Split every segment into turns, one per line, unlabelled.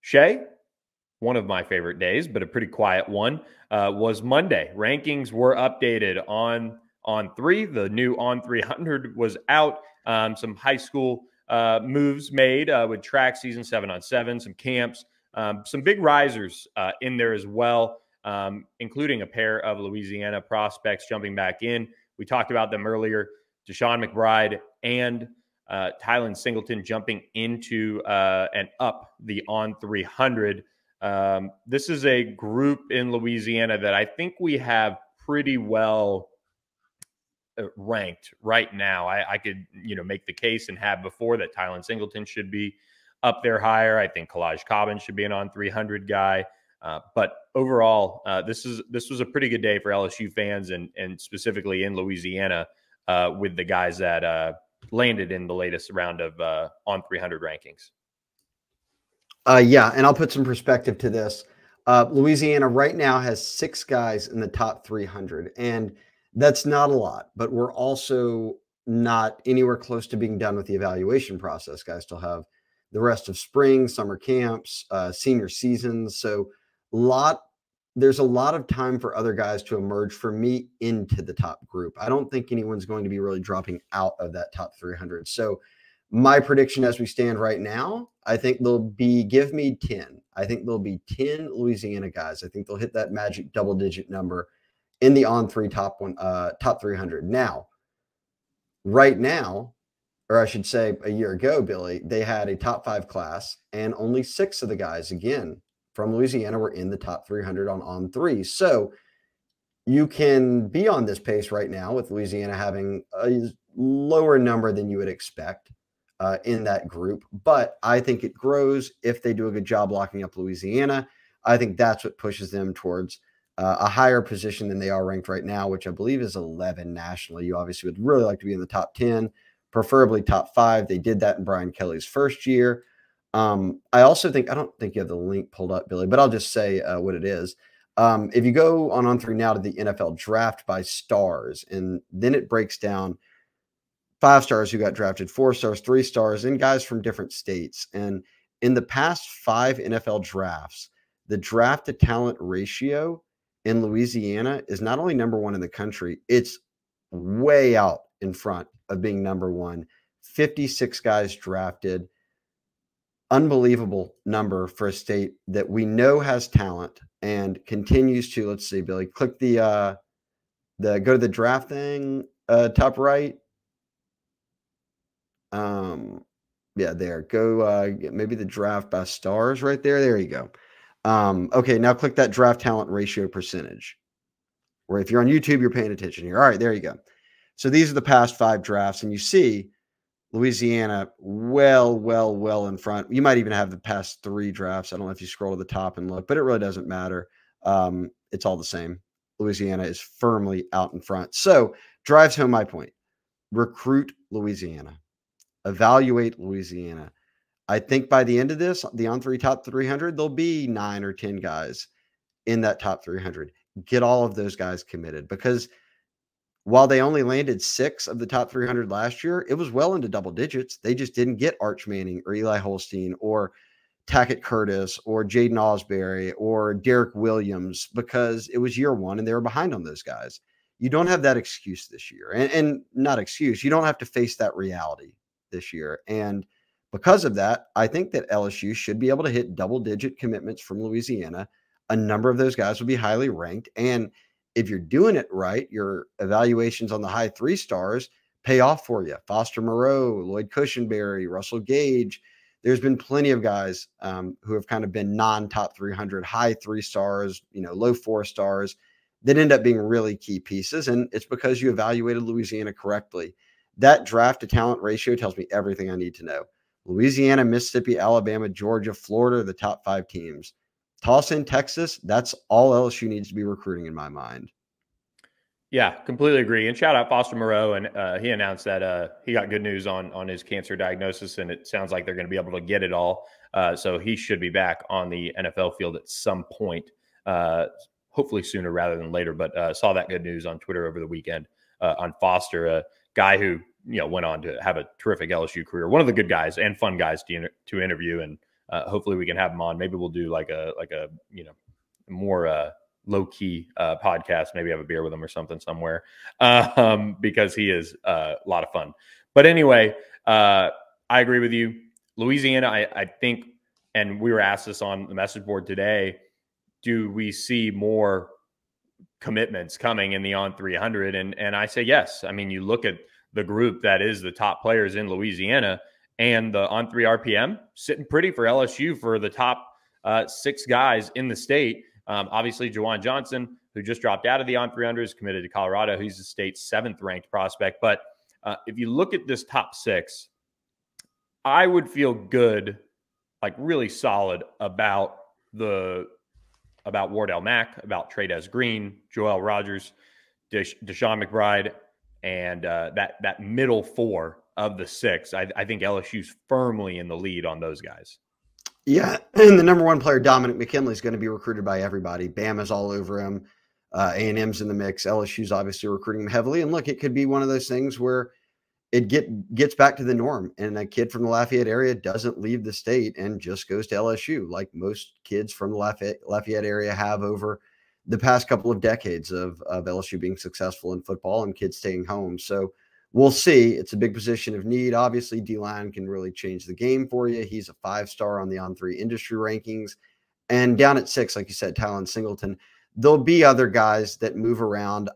Shea, one of my favorite days, but a pretty quiet one, was Monday. Rankings were updated on On3. The new On300 was out. Some high school moves made with track season 7-on-7, some camps, some big risers in there as well, including a pair of Louisiana prospects jumping back in. We talked about them earlier. Deshaun McBride and Tylen Singleton jumping into and up the On300. This is a group in Louisiana that I think we have pretty well ranked right now. I could, make the case and have before that Tylen Singleton should be up there higher. I think Kalaj Cobbin should be an On300 guy. But overall, this was a pretty good day for LSU fans and specifically in Louisiana with the guys that landed in the latest round of On300 rankings.
Yeah, and I'll put some perspective to this. Louisiana right now has 6 guys in the top 300, and that's not a lot, but we're also not anywhere close to being done with the evaluation process. Guys still have the rest of spring, summer camps, senior seasons. So there's a lot of time for other guys to emerge for me into the top group. I don't think anyone's going to be really dropping out of that top 300. So my prediction as we stand right now, I think there'll be, give me 10. I think there'll be 10 Louisiana guys. I think they'll hit that magic double-digit number in the On3 top 300. Now, right now, or I should say a year ago, Billy, they had a top 5 class, and only 6 of the guys, again, from Louisiana were in the top 300 on On3. So you can be on this pace right now with Louisiana having a lower number than you would expect in that group. But I think it grows if they do a good job locking up Louisiana. I think that's what pushes them towards a higher position than they are ranked right now, which I believe is 11 nationally. You obviously would really like to be in the top 10, preferably top 5. They did that in Brian Kelly's first year. I also think, I don't think you have the link pulled up, Billy, but I'll just say what it is. If you go on On3 now to the NFL draft by stars, and then it breaks down 5 stars who got drafted, 4 stars, 3 stars, and guys from different states. And in the past 5 NFL drafts, the draft to talent ratio in Louisiana is not only number 1 in the country, it's way out in front of being number 1. 56 guys drafted. Unbelievable number for a state that we know has talent and continues to, let's see, Billy, click the go to the draft thing, top right. Yeah, there, go, maybe the draft by stars right there. There you go. Okay, now click that draft talent ratio percentage, or if you're on YouTube, you're paying attention here. All right, there you go. So these are the past 5 drafts, and you see Louisiana well in front. You might even have the past 3 drafts. I don't know if you scroll to the top and look, but it really doesn't matter. It's all the same. Louisiana is firmly out in front. So drives home my point. Recruit Louisiana. Evaluate Louisiana. I think by the end of this, the On3 top 300, there'll be 9 or 10 guys in that top 300. Get all of those guys committed, because while they only landed 6 of the top 300 last year, it was well into double digits. They just didn't get Arch Manning or Eli Holstein or Tackett Curtis or Jaden Osbury or Derek Williams, because it was year 1 and they were behind on those guys. You don't have that excuse this year, and not excuse. You don't have to face that reality this year. And because of that, I think that LSU should be able to hit double-digit commitments from Louisiana. A number of those guys will be highly ranked. And if you're doing it right, your evaluations on the high 3 stars pay off for you. Foster Moreau, Lloyd Cushenberry, Russell Gage. There's been plenty of guys who have kind of been non-top 300, high 3 stars, low 4 stars that end up being really key pieces. And it's because you evaluated Louisiana correctly. That draft to talent ratio tells me everything I need to know. Louisiana, Mississippi, Alabama, Georgia, Florida are the top 5 teams. Toss in Texas, that's all LSU needs to be recruiting in my mind.
Yeah, completely agree. And shout out Foster Moreau. And he announced that he got good news on his cancer diagnosis, and it sounds like they're going to be able to get it all. So he should be back on the NFL field at some point, hopefully sooner rather than later. But saw that good news on Twitter over the weekend on Foster, a guy who went on to have a terrific LSU career. One of the good guys and fun guys to interview, and hopefully we can have him on. Maybe we'll do like a more low key podcast. Maybe have a beer with him or something somewhere, because he is a lot of fun. But anyway, I agree with you. Louisiana, I think, and we were asked this on the message board today, do we see more commitments coming in the on 300? And I say yes. I mean, you look at the group that is the top players in Louisiana, and the on 3 RPM sitting pretty for LSU for the top 6 guys in the state. Obviously, Juwan Johnson, who just dropped out of the on 300, is committed to Colorado. He's the state's 7th ranked prospect. But if you look at this top 6, I would feel good, like really solid about Wardell Mack, about Trades Green, Joel Rogers, Deshaun McBride, and that middle 4 of the 6. I think LSU's firmly in the lead on those guys.
Yeah, and the number 1 player, Dominic McKinley, is going to be recruited by everybody. Bama's all over him. A&M's in the mix. LSU's obviously recruiting him heavily. And look, it could be one of those things where it gets back to the norm, and a kid from the Lafayette area doesn't leave the state and just goes to LSU, like most kids from the Lafayette area have over the past couple of decades of LSU being successful in football and kids staying home. So we'll see. It's a big position of need. Obviously, D-line can really change the game for you. He's a 5-star on the On3 industry rankings. And down at 6, like you said, Talon Singleton. There'll be other guys that move around.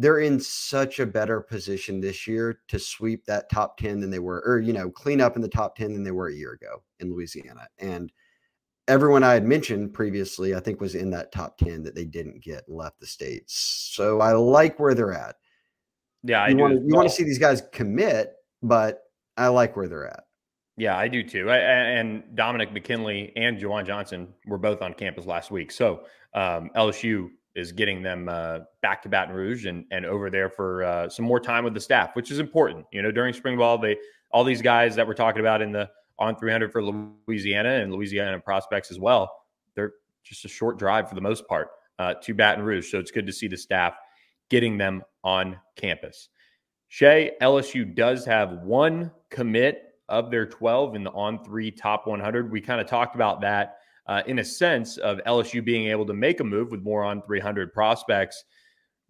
They're in such a better position this year to sweep that top 10 than they were, or, clean up in the top 10 than they were a year ago in Louisiana. And everyone I had mentioned previously, I think, was in that top 10 that they didn't get and left the state. So I like where they're at.
Yeah,
you want to see these guys commit, but I like where they're at.
Yeah, I do too. And Dominic McKinley and Juwan Johnson were both on campus last week. So LSU is getting them back to Baton Rouge and over there for some more time with the staff, which is important. During spring ball, all these guys that we're talking about in the on 300 for Louisiana and Louisiana prospects as well, they're just a short drive for the most part to Baton Rouge. So it's good to see the staff getting them on campus. Shea, LSU does have 1 commit of their 12 in the on 3 top 100. We kind of talked about that in a sense of LSU being able to make a move with more on 300 prospects.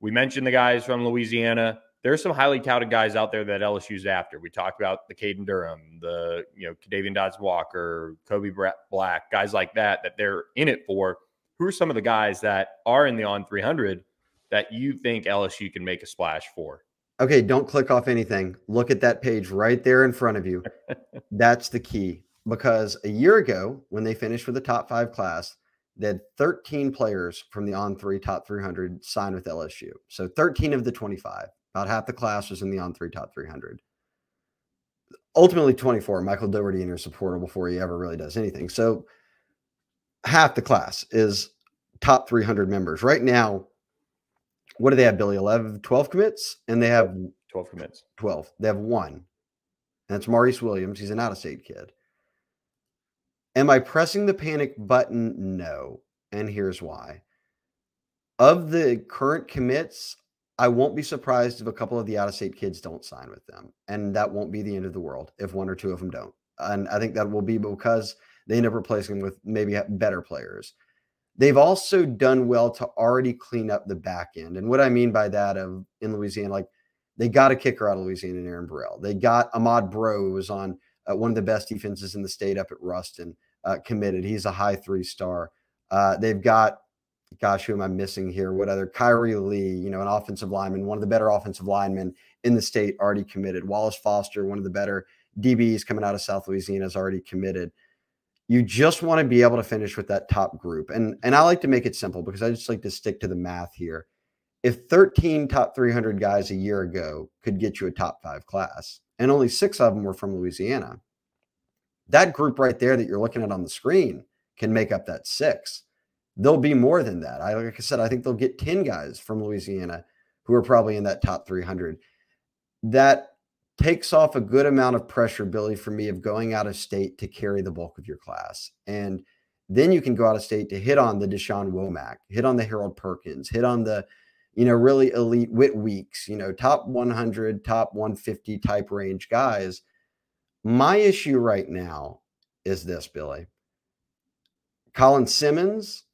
We mentioned the guys from Louisiana. There are some highly touted guys out there that LSU's after. We talked about the Caden Durham, the Kadavian Dodds-Walker, Kobe Black, guys like that they're in it for. Who are some of the guys that are in the on 300 that you think LSU can make a splash for?
Okay, don't click off anything. Look at that page right there in front of you. That's the key. Because a year ago, when they finished with the top 5 class, they had 13 players from the On3 top 300 sign with LSU. So 13 of the 25, about half the class was in the On3 top 300. Ultimately 24. Michael Dougherty enters the portal before he ever really does anything. So half the class is top 300 members. Right now, what do they have, Billy? 11, 12 commits? And they have
12 commits.
12. They have 1. And that's Maurice Williams. He's an out-of-state kid. Am I pressing the panic button? No. And here's why. Of the current commits, I won't be surprised if a couple of the out-of-state kids don't sign with them. And that won't be the end of the world if 1 or 2 of them don't. And I think that will be because they end up replacing them with maybe better players. They've also done well to already clean up the back end. And what I mean by that in Louisiana, like they got a kicker out of Louisiana, Aaron Burrell. They got Ahmad Bro, who was on one of the best defenses in the state up at Ruston, committed. He's a high 3-star. They've got, gosh, who am I missing here? What other? Kyrie Lee, an offensive lineman, one of the better offensive linemen in the state, already committed. Wallace Foster, one of the better DBs coming out of South Louisiana, is already committed. You just want to be able to finish with that top group. And I like to make it simple because I just like to stick to the math here. If 13 top 300 guys a year ago could get you a top 5 class, and only 6 of them were from Louisiana, that group right there that you're looking at on the screen can make up that 6. There'll be more than that. Like I said, I think they'll get 10 guys from Louisiana who are probably in that top 300. That takes off a good amount of pressure, Billy, for me, of going out of state to carry the bulk of your class. And then you can go out of state to hit on the Deshaun Womack, hit on the Harold Perkins, hit on the, really elite Whit Weeks, top 100, top 150 type range guys. My issue right now is this, Billy. Colin Simmons,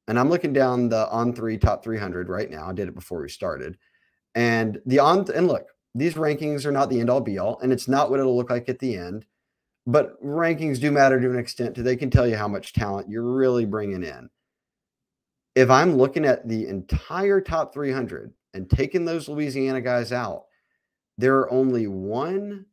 and I'm looking down the On3 top 300 right now. I did it before we started. And look, these rankings are not the end all be all, and it's not what it'll look like at the end. But rankings do matter to an extent. They can tell you how much talent you're really bringing in. If I'm looking at the entire top 300 and taking those Louisiana guys out, there are only 1,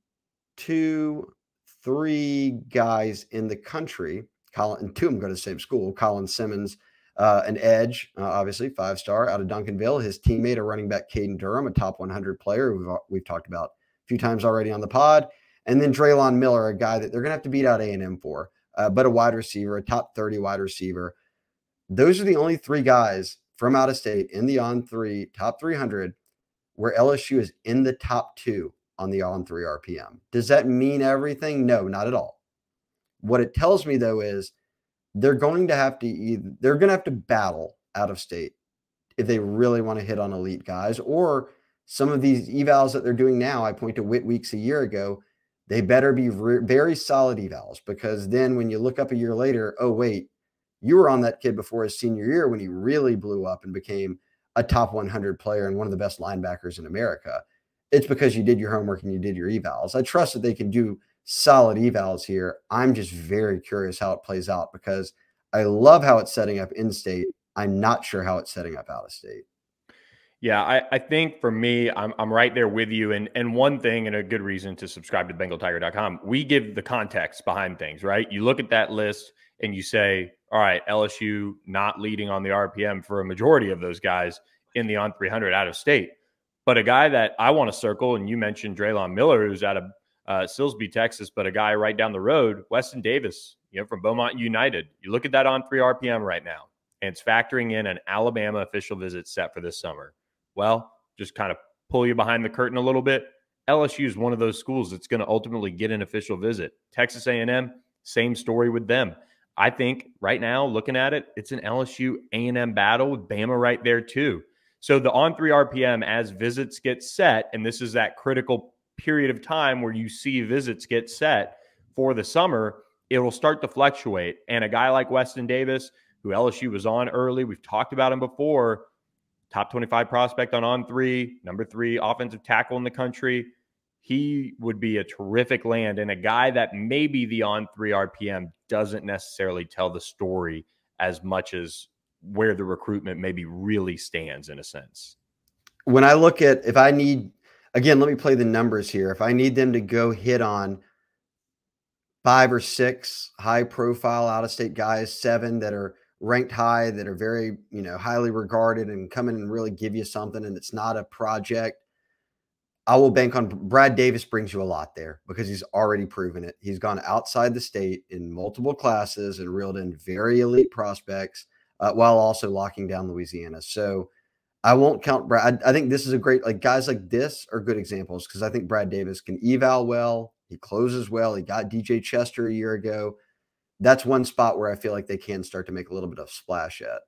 2, 3 guys in the country. And 2 of them go to the same school. Colin Simmons, an edge, obviously 5-star out of Duncanville. His teammate, a running back, Caden Durham, a top 100 player we've talked about a few times already on the pod. And then Draylon Miller, a guy that they're going to have to beat out A&M for, but a wide receiver, a top 30 wide receiver. Those are the only 3 guys from out of state in the On3 top 300 where LSU is in the top 2 on the On3 RPM. Does that mean everything? No, not at all. What it tells me, though, is they're going to have to battle out of state if they really want to hit on elite guys, or some of these evals that they're doing now. I point to Whit Weeks a year ago. They better be very solid evals, because then when you look up a year later, oh, wait, you were on that kid before his senior year when he really blew up and became a top 100 player and one of the best linebackers in America. It's because you did your homework and you did your evals. I trust that they can do solid evals here. I'm just very curious how it plays out, because I love how it's setting up in state. I'm not sure how it's setting up out of state.
Yeah, I think for me, I'm right there with you. And one thing, and a good reason to subscribe to BengalTiger.com, we give the context behind things, right? You look at that list and you say, all right, LSU not leading on the RPM for a majority of those guys in the On 300 out of state. But a guy that I want to circle, and you mentioned Draylon Miller, who's out of Silsbee, Texas, but a guy right down the road, Weston Davis, from Beaumont United. You look at that On 3 RPM right now, and it's factoring in an Alabama official visit set for this summer. Well, just kind of pull you behind the curtain a little bit. LSU is one of those schools that's going to ultimately get an official visit. Texas A&M, same story with them. I think right now, looking at it, it's an LSU A&M battle with Bama right there too. So the On 3 RPM, as visits get set, and this is that critical period of time where you see visits get set for the summer, it will start to fluctuate. And a guy like Weston Davis, who LSU was on early, we've talked about him before, top 25 prospect on 3, number 3 offensive tackle in the country. He would be a terrific land, and a guy that maybe the On 3 RPM doesn't necessarily tell the story as much as where the recruitment maybe really stands in a sense.
When I look at, if I need, again, let me play the numbers here. If I need them to go hit on 5 or 6 high profile out-of-state guys, 7 that are ranked high, that are very, highly regarded and come in and really give you something, and it's not a project, I will bank on Brad Davis. Brings you a lot there because he's already proven it. He's gone outside the state in multiple classes and reeled in very elite prospects while also locking down Louisiana. So I won't count Brad. I think this is a great, guys like this are good examples, because I think Brad Davis can eval well. He closes well. He got DJ Chester a year ago. That's one spot where I feel like they can start to make a little bit of splash at.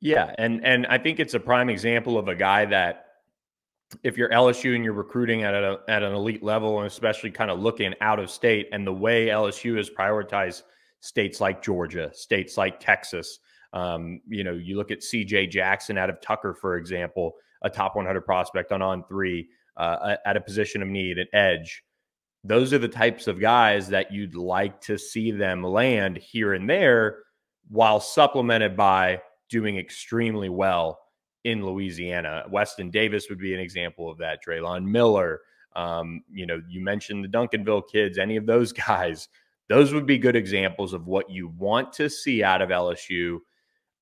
Yeah, and I think it's a prime example of a guy that, if you're LSU and you're recruiting at an elite level, and especially kind of looking out of state, and the way LSU has prioritized states like Georgia, states like Texas, you look at CJ Jackson out of Tucker, for example, a top 100 prospect on 3 at a position of need, at edge. Those are the types of guys that you'd like to see them land here and there, while supplemented by doing extremely well in Louisiana. Weston Davis would be an example of that. Draylon Miller, you mentioned the Duncanville kids, any of those guys, those would be good examples of what you want to see out of LSU.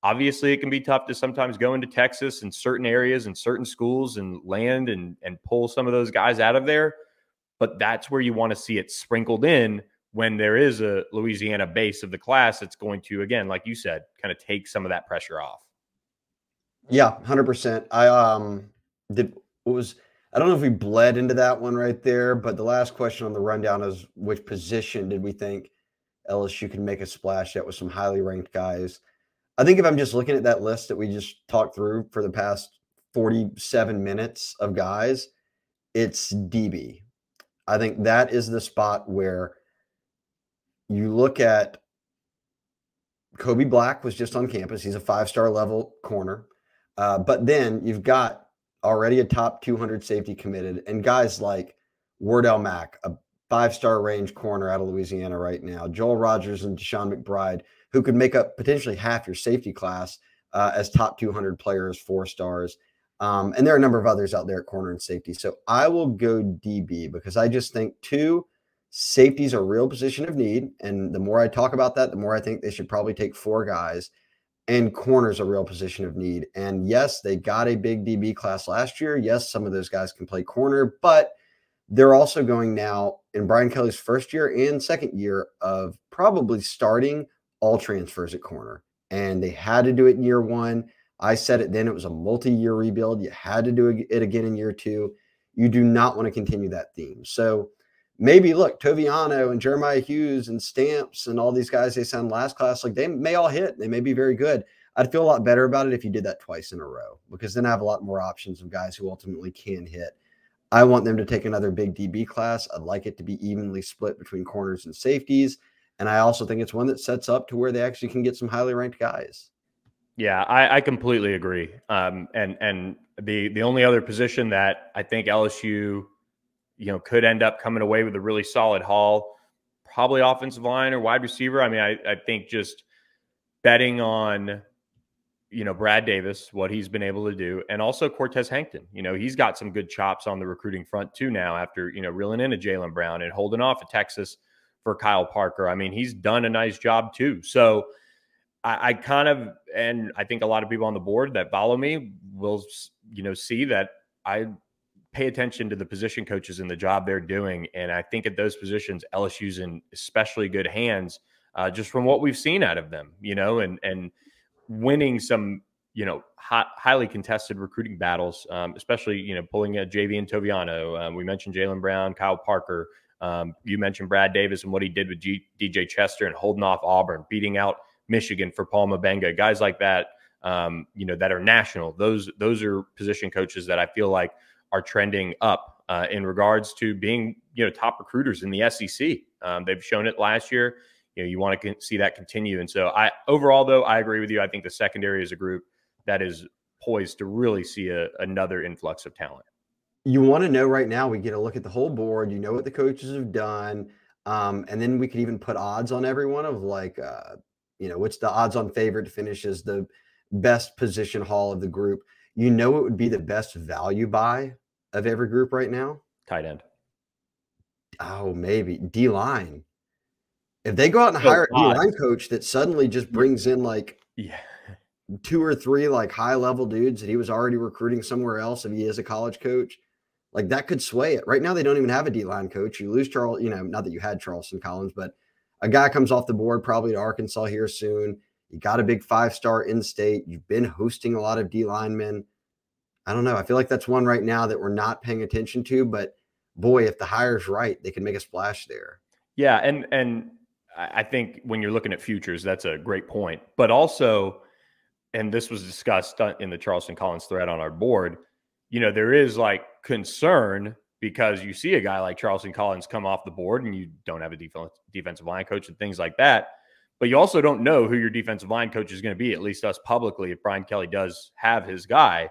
Obviously, it can be tough to sometimes go into Texas in certain areas and certain schools and land and pull some of those guys out of there. But that's where you want to see it sprinkled in when there is a Louisiana base of the class that's going to, again, like you said, kind of take some of that pressure off.
Yeah, 100%. I don't know if we bled into that one right there, but the last question on the rundown is, which position did we think LSU could make a splash at with some highly ranked guys? I think if I'm just looking at that list that we just talked through for the past 47 minutes of guys, it's DB. I think that is the spot where you look at Kobe Black was just on campus. He's a 5-star level corner. But then you've got already a top 200 safety committed, and guys like Wardell Mack, a 5-star range corner out of Louisiana right now, Joel Rogers and Deshaun McBride, who could make up potentially half your safety class as top 200 players, 4 stars. And there are a number of others out there at corner and safety. So I will go DB because I just think safety is a real position of need. And the more I talk about that, the more I think they should probably take 4 guys. And corner's a real position of need. And yes, they got a big DB class last year. Yes, some of those guys can play corner, but they're also going now in Brian Kelly's first year and second year of probably starting all transfers at corner. And they had to do it in year 1. I said it then, it was a multi-year rebuild. You had to do it again in year 2. You do not want to continue that theme. So maybe look, Toviano and Jeremiah Hughes and Stamps and all these guys they signed last class, like they may all hit. They may be very good. I'd feel a lot better about it if you did that twice in a row, because then I have a lot more options of guys who ultimately can hit. I want them to take another big DB class. I'd like it to be evenly split between corners and safeties. And I also think it's one that sets up to where they actually can get some highly ranked guys.
Yeah, I completely agree. And the only other position that I think LSU could end up coming away with a really solid haul, probably offensive line or wide receiver. I mean, I think just betting on, Brad Davis, what he's been able to do, and also Cortez Hankton. He's got some good chops on the recruiting front too now after, reeling in a Jaylen Brown and holding off a Texas for Kyle Parker. I mean, he's done a nice job too. So I kind of, and I think a lot of people on the board that follow me will, see that I pay attention to the position coaches and the job they're doing. And I think at those positions, LSU's in especially good hands, just from what we've seen out of them, and winning some, highly contested recruiting battles, especially, pulling a JV and Toviano. We mentioned Jaylen Brown, Kyle Parker. You mentioned Brad Davis and what he did with DJ Chester and holding off Auburn, beating out Michigan for Paul Mabenga, guys like that, that are national. Those are position coaches that I feel like are trending up in regards to being, top recruiters in the SEC. They've shown it last year. You want to see that continue. And so overall, though, I agree with you. I think the secondary is a group that is poised to really see another influx of talent.
You want to know right now, we get a look at the whole board, what the coaches have done. And then we could even put odds on everyone of like, what's the odds on favorite to finish as the best position haul of the group. It would be the best value buy of every group right now?
Tight end.
Oh, maybe. D-line. If they go out and hire a D-line coach that suddenly just brings in like 2 or 3 like high-level dudes that he was already recruiting somewhere else if he is a college coach, like that could sway it. Right now, they don't even have a D-line coach. You lose Charles, not that you had Charleston Collins, but a guy comes off the board probably to Arkansas here soon. You got a big 5-star in-state. You've been hosting a lot of D-linemen. I don't know. I feel like that's one right now that we're not paying attention to, but boy, if the hire's right, they can make a splash there.
Yeah. And I think when you're looking at futures, that's a great point, but also, and this was discussed in the Charleston Collins thread on our board, there is like concern because you see a guy like Charleston Collins come off the board and you don't have a defensive line coach and things like that, but you also don't know who your defensive line coach is going to be, at least us publicly, if Brian Kelly does have his guy.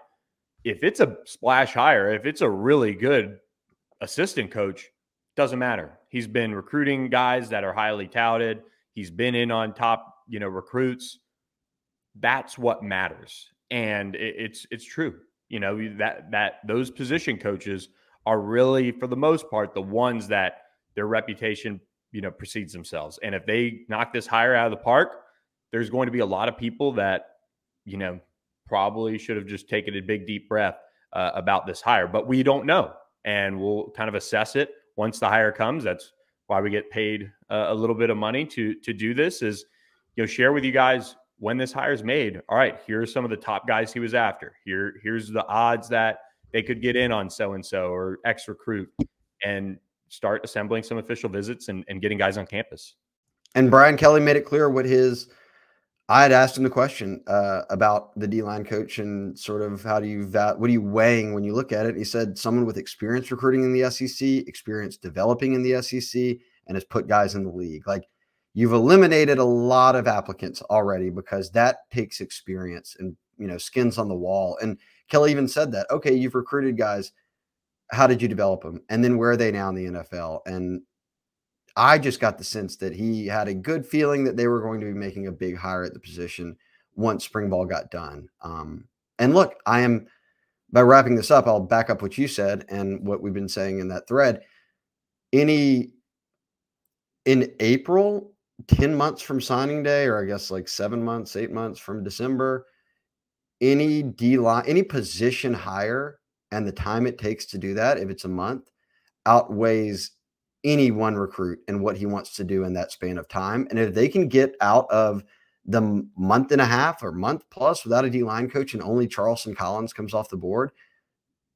If it's a splash hire, if it's a really good assistant coach, doesn't matter. He's been recruiting guys that are highly touted. He's been in on top, recruits. That's what matters. And it's true, that those position coaches are really, for the most part, the ones that their reputation, precedes themselves. And if they knock this hire out of the park, there's going to be a lot of people that, probably should have just taken a big, deep breath about this hire, but we don't know. And we'll kind of assess it once the hire comes. That's why we get paid a little bit of money to do this, is, share with you guys when this hire is made. All right, here are some of the top guys he was after. Here's the odds that they could get in on so-and-so or X recruit, and start assembling some official visits and getting guys on campus.
And Brian Kelly made it clear I had asked him the question about the D-line coach and sort of what are you weighing when you look at it? He said someone with experience recruiting in the SEC, experience developing in the SEC, and has put guys in the league. Like, you've eliminated a lot of applicants already because that takes experience and, skins on the wall. And Kelly even said that, okay, you've recruited guys. How did you develop them? And then where are they now in the NFL? And I just got the sense that he had a good feeling that they were going to be making a big hire at the position once spring ball got done. And look, by wrapping this up, I'll back up what you said and what we've been saying in that thread. In April, 10 months from signing day, or I guess like 7 months, 8 months from December, any D-line, any position hire and the time it takes to do that, if it's a month, outweighs any one recruit and what he wants to do in that span of time. And if they can get out of the month and a half or month plus without a D-line coach and only Charleston Collins comes off the board,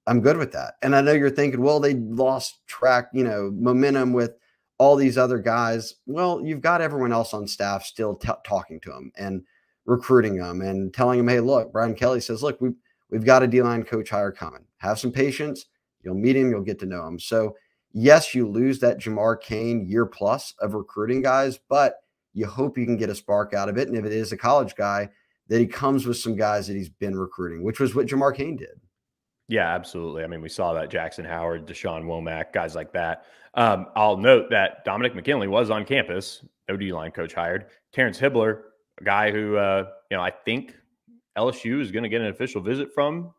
I'm good with that. And I know you're thinking, well, they lost track, momentum with all these other guys. Well, you've got everyone else on staff still talking to them and recruiting them and telling them, hey, look, Brian Kelly says, look, we've got a D-line coach hire coming. Have some patience. You'll meet him. You'll get to know him. So yes, you lose that Jamar Cain year plus of recruiting guys, but you hope you can get a spark out of it. And if it is a college guy, that he comes with some guys that he's been recruiting, which was what Jamar Cain did.
Yeah, absolutely. I mean, we saw that Jackson Howard, Deshaun Womack, guys like that. I'll note that Dominic McKinley was on campus, no D-line coach hired. Terrence Hibbler, a guy who, I think LSU is going to get an official visit from,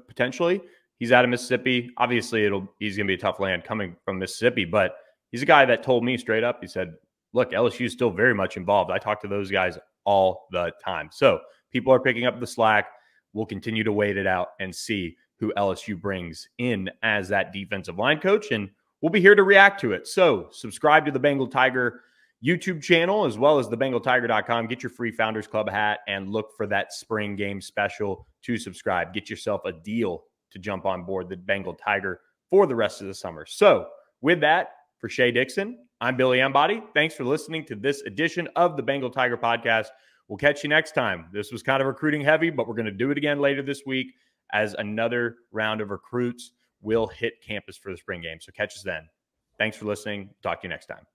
potentially. He's out of Mississippi. Obviously, he's going to be a tough land coming from Mississippi, but he's a guy that told me straight up, he said, look, LSU is still very much involved. I talk to those guys all the time. So people are picking up the slack. We'll continue to wait it out and see who LSU brings in as that defensive line coach, and we'll be here to react to it. So subscribe to the Bengal Tiger YouTube channel as well as thebengaltiger.com. Get your free Founders Club hat and look for that spring game special to subscribe. Get yourself a deal to jump on board the Bengal Tiger for the rest of the summer. So with that, for Shea Dixon, I'm Billy Embody. Thanks for listening to this edition of the Bengal Tiger podcast. We'll catch you next time. This was kind of recruiting heavy, but we're going to do it again later this week as another round of recruits will hit campus for the spring game. So catch us then. Thanks for listening. Talk to you next time.